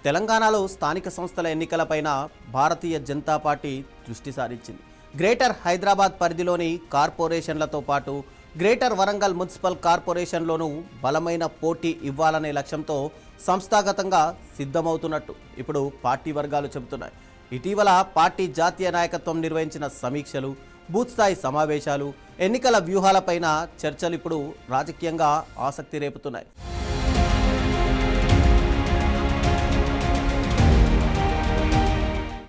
తెలంగాణలో స్థానిక సంస్థల ఎన్నికలపైన భారతీయ జనతా పార్టీ దృష్టి సారించింది. గ్రేటర్ హైదరాబాద్ పరిధిలోని కార్పొరేషన్లతో పాటు గ్రేటర్ వరంగల్ మున్సిపల్ కార్పొరేషన్లోనూ బలమైన పోటీ ఇవ్వాలనే లక్ష్యంతో సంస్థాగతంగా సిద్ధమవుతున్నట్టు ఇప్పుడు పార్టీ వర్గాలు చెబుతున్నాయి. ఇటీవల పార్టీ జాతీయ నాయకత్వం నిర్వహించిన సమీక్షలు, బూత్ స్థాయి సమావేశాలు, ఎన్నికల వ్యూహాలపైన చర్చలు ఇప్పుడు రాజకీయంగా ఆసక్తి రేపుతున్నాయి.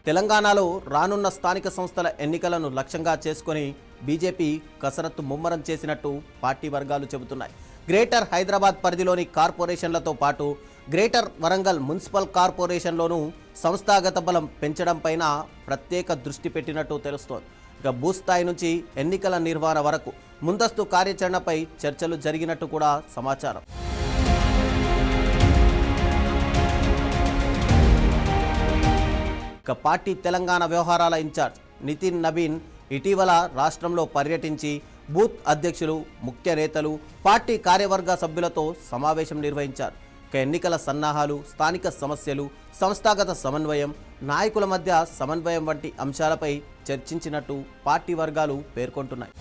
తెలంగాణలో రానున్న స్థానిక సంస్థల ఎన్నికలను లక్ష్యంగా చేసుకొని బీజేపీ కసరత్తు ముమ్మరం చేసినట్టు పార్టీ వర్గాలు చెబుతున్నాయి. గ్రేటర్ హైదరాబాద్ పరిధిలోని కార్పొరేషన్లతో పాటు గ్రేటర్ వరంగల్ మున్సిపల్ కార్పొరేషన్లోనూ సంస్థాగత బలం పెంచడంపైన ప్రత్యేక దృష్టి పెట్టినట్టు తెలుస్తోంది. ఇక భూస్థాయి నుంచి ఎన్నికల నిర్వహణ వరకు ముందస్తు కార్యాచరణపై చర్చలు జరిగినట్టు కూడా సమాచారం. ఇక పార్టీ తెలంగాణ వ్యవహారాల ఇన్ఛార్జ్ నితిన్ నబీన్ ఇటీవల రాష్ట్రంలో పర్యటించి బూత్ అధ్యక్షులు, ముఖ్య నేతలు, పార్టీ కార్యవర్గ సభ్యులతో సమావేశం నిర్వహించారు. ఇక ఎన్నికల సన్నాహాలు, స్థానిక సమస్యలు, సంస్థాగత సమన్వయం, నాయకుల మధ్య సమన్వయం వంటి అంశాలపై చర్చించినట్టు పార్టీ వర్గాలు పేర్కొంటున్నాయి.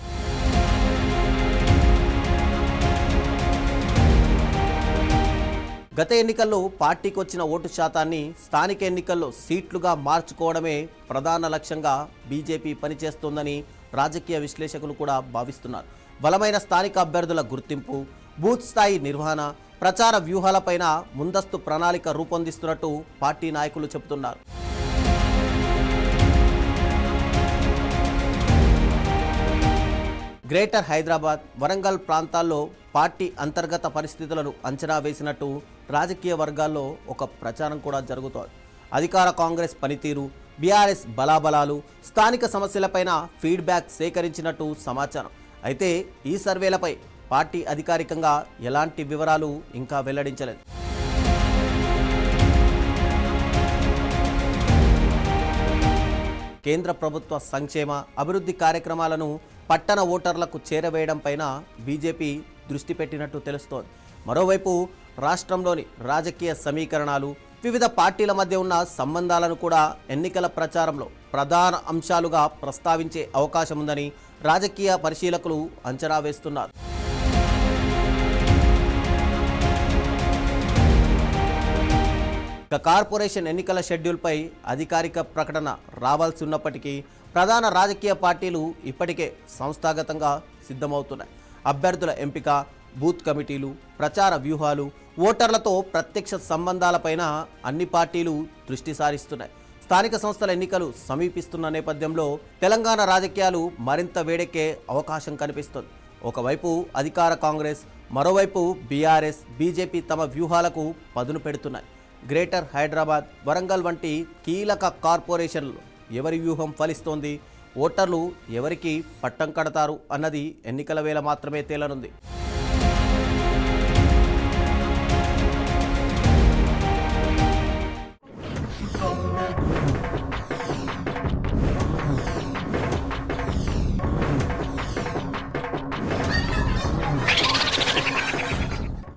గత ఎన్నికల్లో పార్టీకి వచ్చిన ఓటు శాతాన్ని స్థానిక ఎన్నికల్లో సీట్లుగా మార్చుకోవడమే ప్రధాన లక్ష్యంగా బీజేపీ పనిచేస్తోందని రాజకీయ విశ్లేషకులు కూడా భావిస్తున్నారు. బలమైన స్థానిక అభ్యర్థుల గుర్తింపు, బూత్ స్థాయి నిర్వహణ, ప్రచార వ్యూహాలపైన ముందస్తు ప్రణాళిక రూపొందిస్తున్నట్టు పార్టీ నాయకులు చెబుతున్నారు. గ్రేటర్ హైదరాబాద్, వరంగల్ ప్రాంతాల్లో పార్టీ అంతర్గత పరిస్థితులను అంచనా వేసినట్టు రాజకీయ వర్గాల్లో ఒక ప్రచారం కూడా జరుగుతోంది. అధికార కాంగ్రెస్ పనితీరు, బీఆర్ఎస్ బలాబలాలు, స్థానిక సమస్యలపైన ఫీడ్బ్యాక్ సేకరించినట్టు సమాచారం. అయితే ఈ సర్వేలపై పార్టీ అధికారికంగా ఎలాంటి వివరాలు ఇంకా వెల్లడించలేదు. కేంద్ర ప్రభుత్వ సంక్షేమ, అభివృద్ధి కార్యక్రమాలను పట్టణ ఓటర్లకు చేరవేయడం పైన బీజేపీ దృష్టి పెట్టినట్టు తెలుస్తోంది. మరోవైపు రాష్ట్రంలోని రాజకీయ సమీకరణాలు, వివిధ పార్టీల మధ్య ఉన్న సంబంధాలను కూడా ఎన్నికల ప్రచారంలో ప్రధాన అంశాలుగా ప్రస్తావించే అవకాశం ఉందని రాజకీయ పరిశీలకులు అంచనా వేస్తున్నారు. కార్పొరేషన్ ఎన్నికల షెడ్యూల్పై అధికారిక ప్రకటన రావాల్సి ఉన్నప్పటికీ ప్రధాన రాజకీయ పార్టీలు ఇప్పటికే సంస్థాగతంగా సిద్ధమవుతున్నాయి. అభ్యర్థుల ఎంపిక, బూత్ కమిటీలు, ప్రచార వ్యూహాలు, ఓటర్లతో ప్రత్యక్ష సంబంధాలపైన అన్ని పార్టీలు దృష్టి సారిస్తున్నాయి. స్థానిక సంస్థల ఎన్నికలు సమీపిస్తున్న నేపథ్యంలో తెలంగాణ రాజకీయాలు మరింత వేడెక్కే అవకాశం కనిపిస్తుంది. ఒకవైపు అధికార కాంగ్రెస్, మరోవైపు బీఆర్ఎస్, బీజేపీ తమ వ్యూహాలకు పదును పెడుతున్నాయి. గ్రేటర్ హైదరాబాద్, వరంగల్ వంటి కీలక కార్పొరేషన్లు ఎవరి వ్యూహం ఫలిస్తోంది, ఓటర్లు ఎవరికి పట్టం కడతారు అన్నది ఎన్నికల వేళ మాత్రమే తేలనుంది.